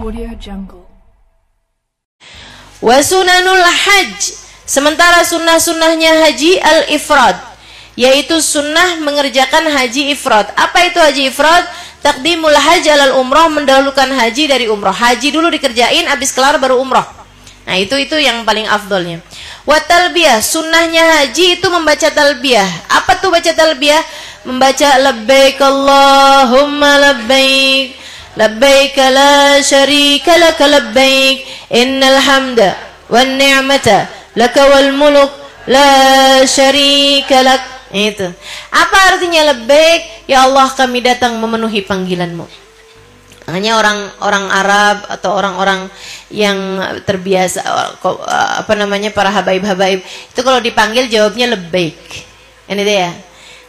Audio Jungle. Wa sunanul hajj, sementara sunnah-sunnahnya haji al-ifrad, yaitu sunnah mengerjakan haji ifrad. Apa itu haji ifrad? Taqdimul hajj alal umroh, mendahulukan haji dari umroh. Haji dulu dikerjain, habis kelar baru umroh. Nah itu yang paling afdolnya. Wa talbiyah, sunnahnya haji itu membaca talbiyah. Apa tuh baca talbiyah? Membaca labbaik Allahumma labbaik, labbaik la syarika laka labbaik, innal hamda wan ni'mata laka wal muluk la syarika lak. Itu. Apa artinya labbaik? Ya Allah, kami datang memenuhi panggilanmu. Hanya orang Arab atau orang-orang yang terbiasa para habaib-habaib itu kalau dipanggil jawabnya labbaik. Ini dia ya.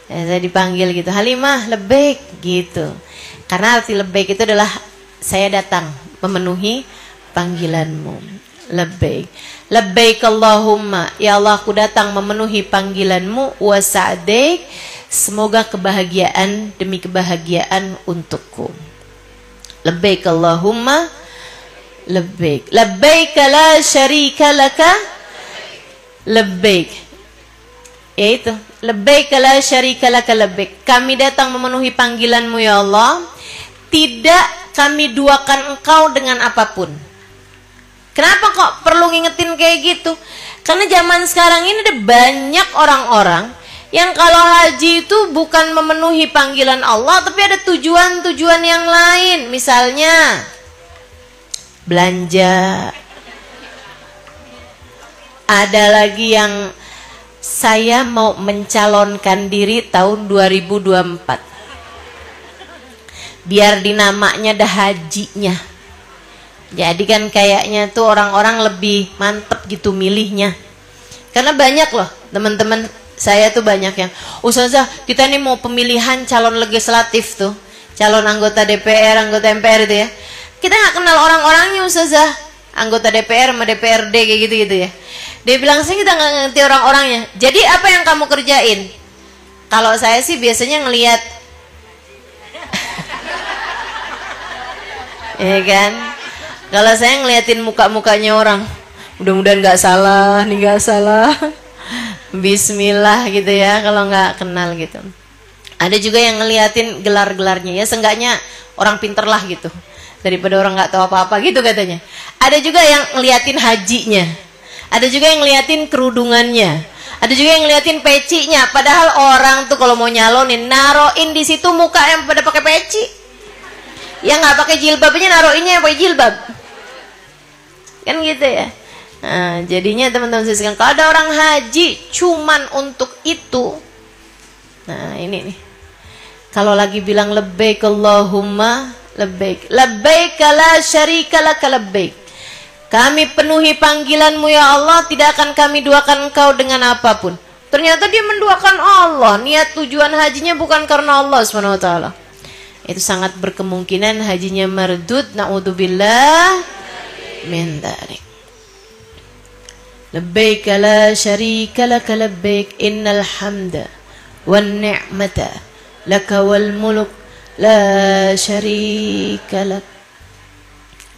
Saya dipanggil gitu, Halimah labbaik gitu. Karena arti labbaik itu adalah saya datang memenuhi panggilanmu. Labbaik. Labbaik Allahumma, ya Allah aku datang memenuhi panggilanmu, wa sa'daik, semoga kebahagiaan demi kebahagiaan untukku. Labbaik Allahumma labbaik, labbaik la syarika laka labbaik. Yaitu labbaik la syarika laka labbaik, kami datang memenuhi panggilanmu ya Allah, tidak kami duakan engkau dengan apapun. Kenapa kok perlu ngingetin kayak gitu? Karena zaman sekarang ini ada banyak orang-orang yang kalau haji itu bukan memenuhi panggilan Allah, tapi ada tujuan-tujuan yang lain. Misalnya belanja. Ada lagi yang saya mau mencalonkan diri tahun 2024. Biar dinamanya ada hajinya. Jadi kan kayaknya tuh orang-orang lebih mantep gitu milihnya. Karena banyak loh teman-teman saya tuh banyak yang, Ustazah kita nih mau pemilihan calon legislatif tuh, calon anggota DPR, anggota MPR itu ya. Kita nggak kenal orang-orangnya Ustazah, anggota DPR sama DPRD kayak gitu-gitu ya. Dia bilang sih kita nggak ngerti orang-orangnya. Jadi apa yang kamu kerjain? Kalau saya sih biasanya ngelihat, ya kan? Kalau saya ngeliatin muka-mukanya orang, mudah-mudahan nggak salah, nih nggak salah. Bismillah gitu ya, kalau nggak kenal gitu. Ada juga yang ngeliatin gelar-gelarnya ya, seenggaknya orang pinter lah gitu, daripada orang nggak tahu apa-apa gitu katanya. Ada juga yang ngeliatin hajinya, ada juga yang ngeliatin kerudungannya, ada juga yang ngeliatin pecinya. Padahal orang tuh kalau mau nyalonin naroin di situ muka yang pada pakai peci, yang nggak pakai jilbabnya naroinnya yang pakai jilbab, kan gitu ya. Nah, jadinya teman-teman sekalian, kalau ada orang haji cuman untuk itu, nah ini nih, kalau lagi bilang labbaik Allahumma labbaik, labbaik la syarika laka labbaik, kami penuhi panggilanmu ya Allah, tidak akan kami duakan engkau dengan apapun. Ternyata dia menduakan Allah, niat tujuan hajinya bukan karena Allah SWT. Itu sangat berkemungkinan hajinya mardud, na'udzubillah min dzalik. Labbaik la syarika laka labbaik, innal hamda wan ni'mata laka wal muluk la syarika lak.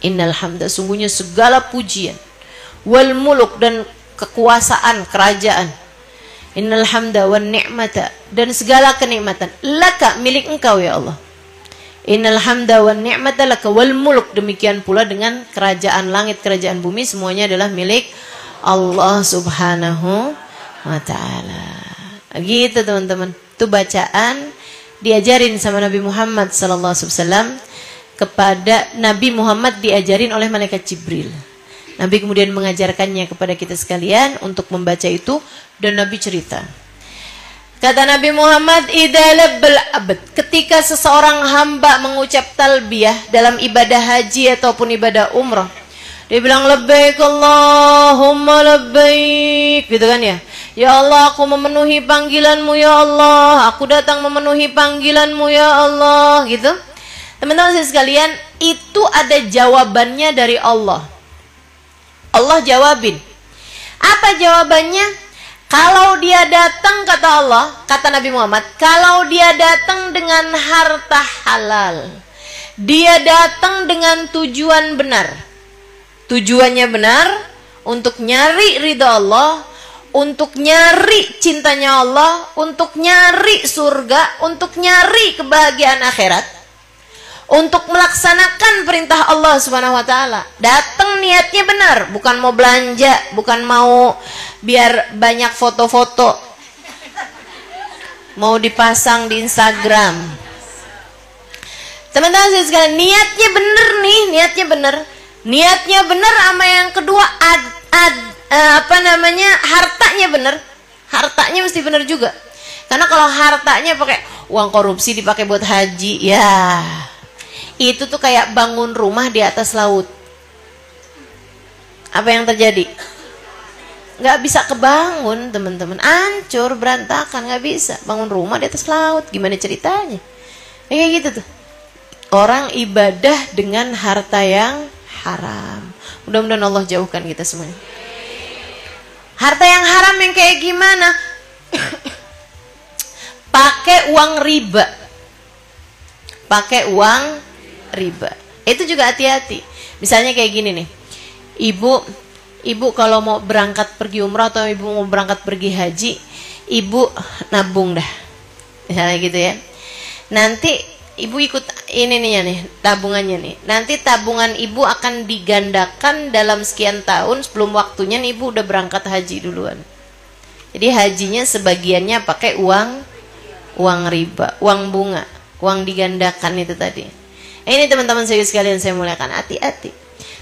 Innal hamda, sungguhnya segala pujian, wal muluk, dan kekuasaan kerajaan, innal hamda wan ni'mata, dan segala kenikmatan, laka, milik engkau ya Allah. Innal hamda wan ni'mata laka wal muluk, demikian pula dengan kerajaan langit, kerajaan bumi, semuanya adalah milik Allah Subhanahu wa ta'ala. Gitu teman-teman. Itu bacaan diajarin sama Nabi Muhammad sallallahu alaihi wasallam, kepada Nabi Muhammad diajarin oleh malaikat Jibril. Nabi kemudian mengajarkannya kepada kita sekalian untuk membaca itu, dan Nabi cerita. Kata Nabi Muhammad, idza labbal abd, ketika seseorang hamba mengucap talbiyah dalam ibadah haji ataupun ibadah umrah, dia bilang labbaik Allahumma labbaik, gitu kan ya. Ya Allah, aku memenuhi panggilanmu ya Allah, aku datang memenuhi panggilanmu ya Allah, gitu. Teman-teman sekalian, itu ada jawabannya dari Allah. Allah jawabin. Apa jawabannya? Kalau dia datang, kata Allah, kata Nabi Muhammad, kalau dia datang dengan harta halal, Dia datang dengan tujuan benar. Tujuannya benar, untuk nyari ridha Allah, untuk nyari cintanya Allah, untuk nyari surga, untuk nyari kebahagiaan akhirat, untuk melaksanakan perintah Allah Subhanahu wa taala. Datang niatnya benar, bukan mau belanja, bukan mau biar banyak foto-foto, mau dipasang di Instagram. Teman-teman saya sekalian, niatnya benar nih, niatnya benar. Niatnya benar sama yang kedua hartanya benar. Hartanya mesti benar juga. Karena kalau hartanya pakai uang korupsi dipakai buat haji, ya itu tuh kayak bangun rumah di atas laut. Apa yang terjadi? Nggak bisa kebangun, teman-teman. Hancur, berantakan, nggak bisa bangun rumah di atas laut. Gimana ceritanya? Kayak gitu tuh. Orang ibadah dengan harta yang haram. Mudah-mudahan Allah jauhkan kita semuanya. Harta yang haram yang kayak gimana? Pakai uang riba. Pakai uang riba. Itu juga hati-hati. Misalnya kayak gini nih. Ibu kalau mau berangkat pergi umrah atau ibu mau berangkat pergi haji, ibu nabung dah. Misalnya gitu ya. Nanti ibu ikut ini nih tabungannya nih. Nanti tabungan ibu akan digandakan dalam sekian tahun, sebelum waktunya nih ibu udah berangkat haji duluan. Jadi hajinya sebagiannya pakai uang riba, uang bunga, uang digandakan itu tadi. Ini teman-teman saya sekalian saya muliakan, hati-hati.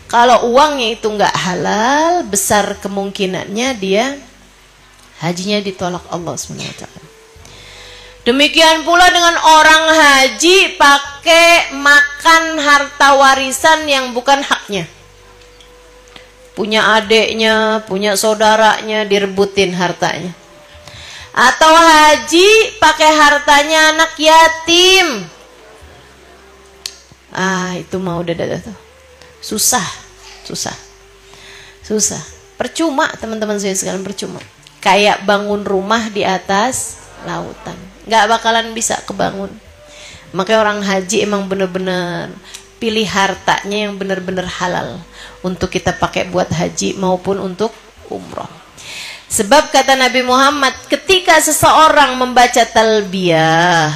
Kalau uangnya itu nggak halal, besar kemungkinannya dia hajinya ditolak Allah SWT. Demikian pula dengan orang haji pakai makan harta warisan yang bukan haknya. Punya adeknya, punya saudaranya, direbutin hartanya. Atau haji pakai hartanya anak yatim. Itu mah udah tuh. Susah. Percuma teman-teman saya sekalian, percuma. Kayak bangun rumah di atas lautan. Nggak bakalan bisa kebangun. Makanya orang haji emang bener-bener pilih hartanya yang bener-bener halal untuk kita pakai buat haji maupun untuk umroh. Sebab kata Nabi Muhammad, ketika seseorang membaca talbiyah,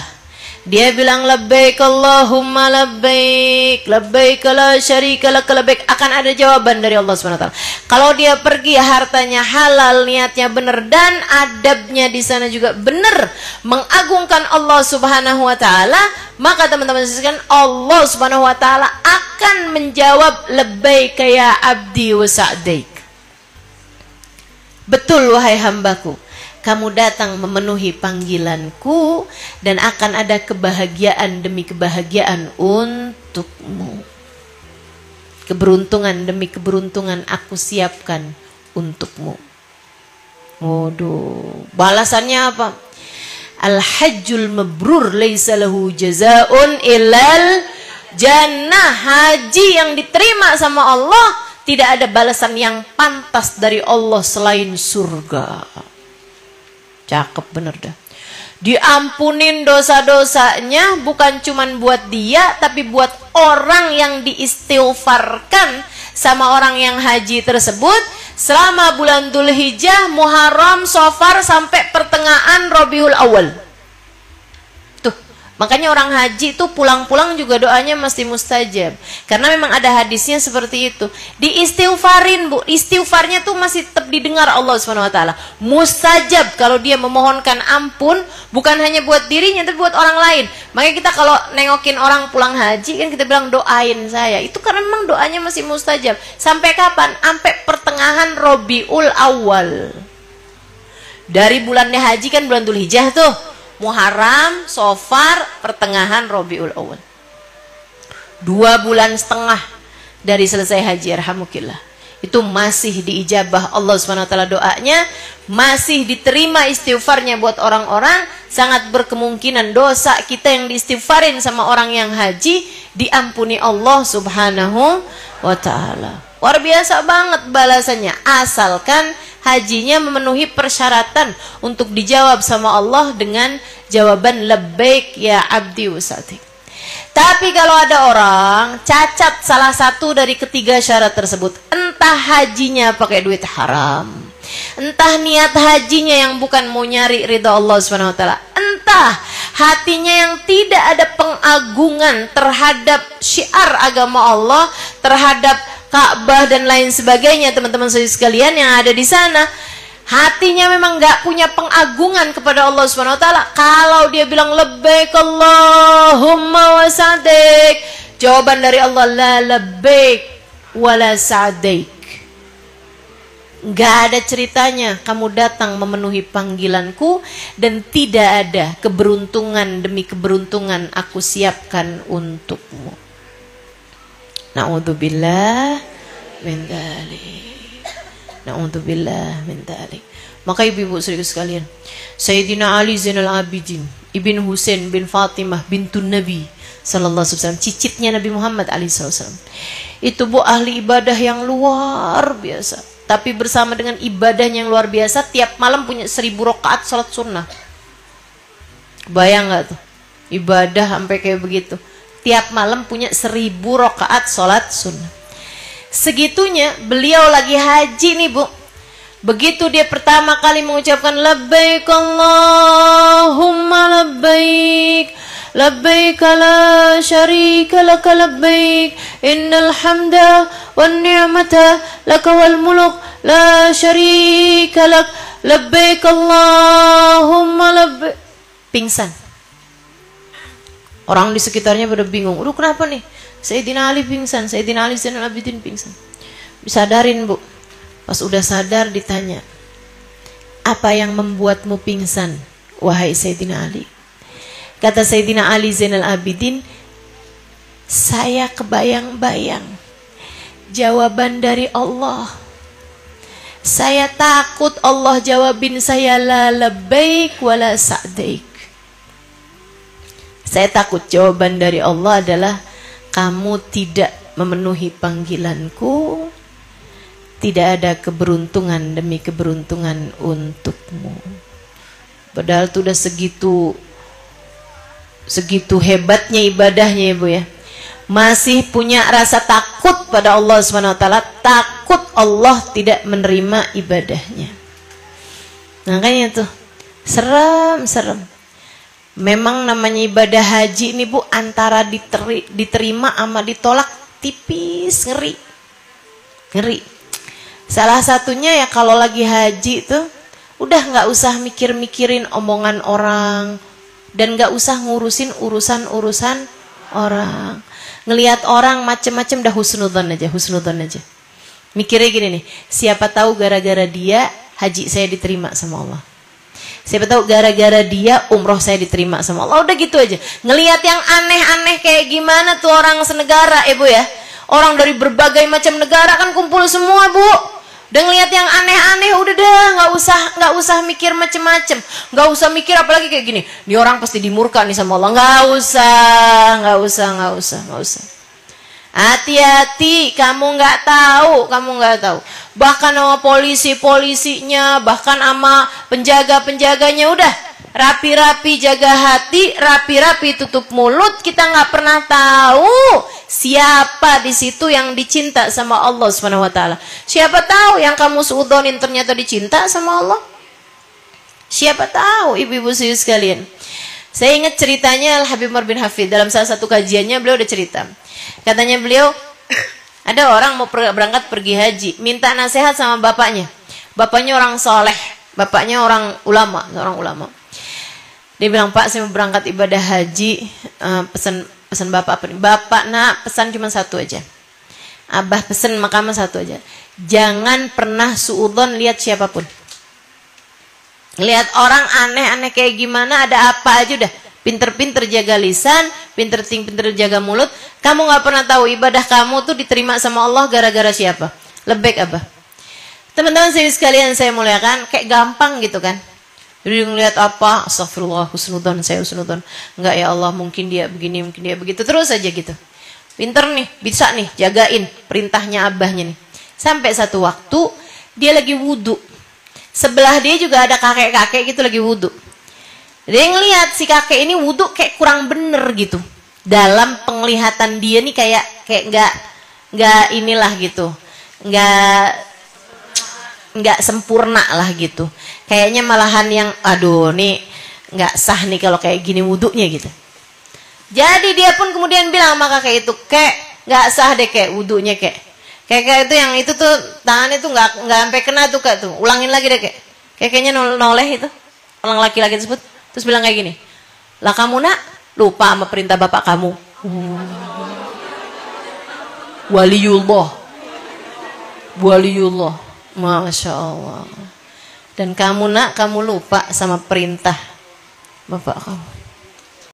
dia bilang labbaik Allahumma labbaik, labbaik la syarika lak labbaik, akan ada jawaban dari Allah SWT. Kalau dia pergi hartanya halal, niatnya benar dan adabnya di sana juga benar, mengagungkan Allah Subhanahu wa taala, maka teman-teman sekalian, Allah Subhanahu wa taala akan menjawab labbaik ya abdi wa sa'daik. Betul wahai hambaku, kamu datang memenuhi panggilanku dan akan ada kebahagiaan demi kebahagiaan untukmu. Keberuntungan demi keberuntungan aku siapkan untukmu. Waduh, balasannya apa? Al-hajjul mabrur laisa lahu jazaa'un illal jannah. Haji yang diterima sama Allah, tidak ada balasan yang pantas dari Allah selain surga. Cakep bener dah. Diampunin dosa-dosanya bukan cuman buat dia, tapi buat orang yang diistighfarkan sama orang yang haji tersebut selama bulan Dzulhijjah, Muharram, Safar sampai pertengahan Rabiul Awal. Tuh, makanya orang haji tuh pulang-pulang juga doanya mesti mustajab. Karena memang ada hadisnya seperti itu. Diistighfarin, Bu. Istighfarnya tuh masih tetap didengar Allah SWT. Mustajab kalau dia memohonkan ampun, bukan hanya buat dirinya tapi buat orang lain. Makanya kita kalau nengokin orang pulang haji kan kita bilang doain saya. Itu karena memang doanya masih mustajab. Sampai kapan? Sampai pertengahan Rabiul Awal. Dari bulannya haji kan bulan Dzulhijjah tuh. Muharram, Safar, pertengahan Rabiul Awal. 2,5 bulan dari selesai haji, alhamdulillah. Itu masih diijabah Allah SWT doanya, masih diterima istighfarnya buat orang-orang. Sangat berkemungkinan dosa kita yang diistighfarin sama orang yang haji diampuni Allah Subhanahu wa ta'ala. Luar biasa banget balasannya, asalkan hajinya memenuhi persyaratan untuk dijawab sama Allah dengan jawaban labbaik ya abdi wa sa'dik. Tapi kalau ada orang cacat salah satu dari ketiga syarat tersebut, entah hajinya pakai duit haram, entah niat hajinya yang bukan mau nyari ridha Allah Subhanahu wa taala, entah hatinya yang tidak ada pengagungan terhadap syiar agama Allah, terhadap Ka'bah dan lain sebagainya, teman-teman sekalian yang ada di sana, hatinya memang nggak punya pengagungan kepada Allah Subhanahu wa taala. Kalau dia bilang labbaik Allahumma wa sa'daik, jawaban dari Allah la labbaik wala sa'daik. Nggak ada ceritanya kamu datang memenuhi panggilanku dan tidak ada keberuntungan demi keberuntungan aku siapkan untukmu. Na'udzubillah min dzalik. Na'udzubillah min dzalik. Maka ibu-ibu saudara sekalian, Sayyidina Ali Zainal Abidin Ibn Husain bin Fatimah bintun Nabi sallallahu alaihi wasallam, cicitnya Nabi Muhammad alaihi wasallam, itu bu ahli ibadah yang luar biasa. Tapi bersama dengan ibadahnya yang luar biasa, tiap malam punya 1000 rakaat salat sunnah. Bayang nggak tuh ibadah sampai kayak begitu? Tiap malam punya 1000 rakaat salat sunnah. Segitunya beliau lagi haji nih bu. Begitu dia pertama kali mengucapkan labbaik Allahumma labbaik, labbaik la syarika laka labbaik, innal hamda wan ni'mata laka wal mulk la syarika lak, labbaik Allahumma labbaik. Pingsan. Orang di sekitarnya pada bingung. Aduh kenapa nih? Sayyidina Ali pingsan, Sayyidina Ali Zainal Abidin pingsan. Disadarin bu. Pas udah sadar ditanya, apa yang membuatmu pingsan, wahai Sayyidina Ali? Kata Sayyidina Ali Zainal Abidin, saya kebayang-bayang jawaban dari Allah. Saya takut Allah jawabin saya la labbaik wala sa'daik. Saya takut jawaban dari Allah adalah kamu tidak memenuhi panggilanku, tidak ada keberuntungan demi keberuntungan untukmu. Padahal itu udah segitu hebatnya ibadahnya ibu ya. Masih punya rasa takut pada Allah SWT, takut Allah tidak menerima ibadahnya. Makanya tuh serem. Memang namanya ibadah haji ini bu, antara diterima sama ditolak tipis, ngeri. Salah satunya ya kalau lagi haji tuh udah nggak usah mikirin omongan orang dan nggak usah ngurusin urusan orang. Ngelihat orang macem-macem dah husnudzon aja. Mikirnya gini nih, siapa tahu gara-gara dia haji saya diterima sama Allah. Siapa tahu gara-gara dia umroh saya diterima sama Allah. Udah gitu aja. Ngelihat yang aneh-aneh kayak gimana tuh orang senegara ibu ya. Orang dari berbagai macam negara kan kumpul semua bu. Dan ngelihat yang aneh-aneh udah dah, nggak usah mikir macem-macem, nggak usah mikir apalagi kayak gini. Ini orang pasti dimurka nih sama Allah. Nggak usah. Hati-hati, kamu nggak tahu. Bahkan sama polisinya, bahkan sama penjaga-penjaganya udah rapi-rapi jaga hati, rapi-rapi tutup mulut. Kita nggak pernah tahu siapa di situ yang dicinta sama Allah Subhanahu wa taala. Siapa tahu yang kamu suudonin ternyata dicinta sama Allah. Siapa tahu ibu-ibu sekalian. Saya ingat ceritanya Al Habib Umar bin Hafid dalam salah satu kajiannya beliau udah cerita. Katanya beliau ada orang mau berangkat pergi haji, minta nasihat sama bapaknya. Bapaknya orang soleh, bapaknya seorang ulama. Dia bilang, Pak saya mau berangkat ibadah haji, pesan bapak apa nih? Bapak nak pesan cuma satu aja. Abah pesan makanan satu aja. Jangan pernah suudzon lihat siapapun. Lihat orang aneh-aneh kayak gimana, ada apa aja udah. Pinter-pinter jaga lisan, pinter jaga mulut. Kamu nggak pernah tahu ibadah kamu tuh diterima sama Allah gara-gara siapa. Lebek Abah. Teman-teman sekalian saya muliakan, kayak gampang gitu kan. Jadi ngelihat apa, astagfirullah, husnudzon, saya husnudzon. Enggak ya Allah, mungkin dia begini, mungkin dia begitu. Terus aja gitu. Pinter nih, bisa nih, jagain perintahnya abahnya nih. Sampai satu waktu, dia lagi wudhu. Sebelah dia juga ada kakek-kakek gitu lagi wudhu. Dia ngelihat si kakek ini wudhu kayak kurang bener gitu. dalam penglihatan dia nih kayak nggak inilah gitu, nggak sempurna lah gitu. Kayaknya malahan yang aduh nih nggak sah nih kalau kayak gini wudunya gitu. Jadi dia pun kemudian bilang sama kakek itu, kek nggak sah deh kek wudunya kek. Kakek itu yang itu tuh tangannya tuh nggak sampai kena tuh kak tuh. Ulangin lagi deh kek. Kayaknya noleh itu orang laki-laki tersebut. Terus bilang kayak gini, lah kamu nak lupa sama perintah bapak kamu. Waliullah, masya Allah. Dan kamu nak kamu lupa sama perintah bapak kamu.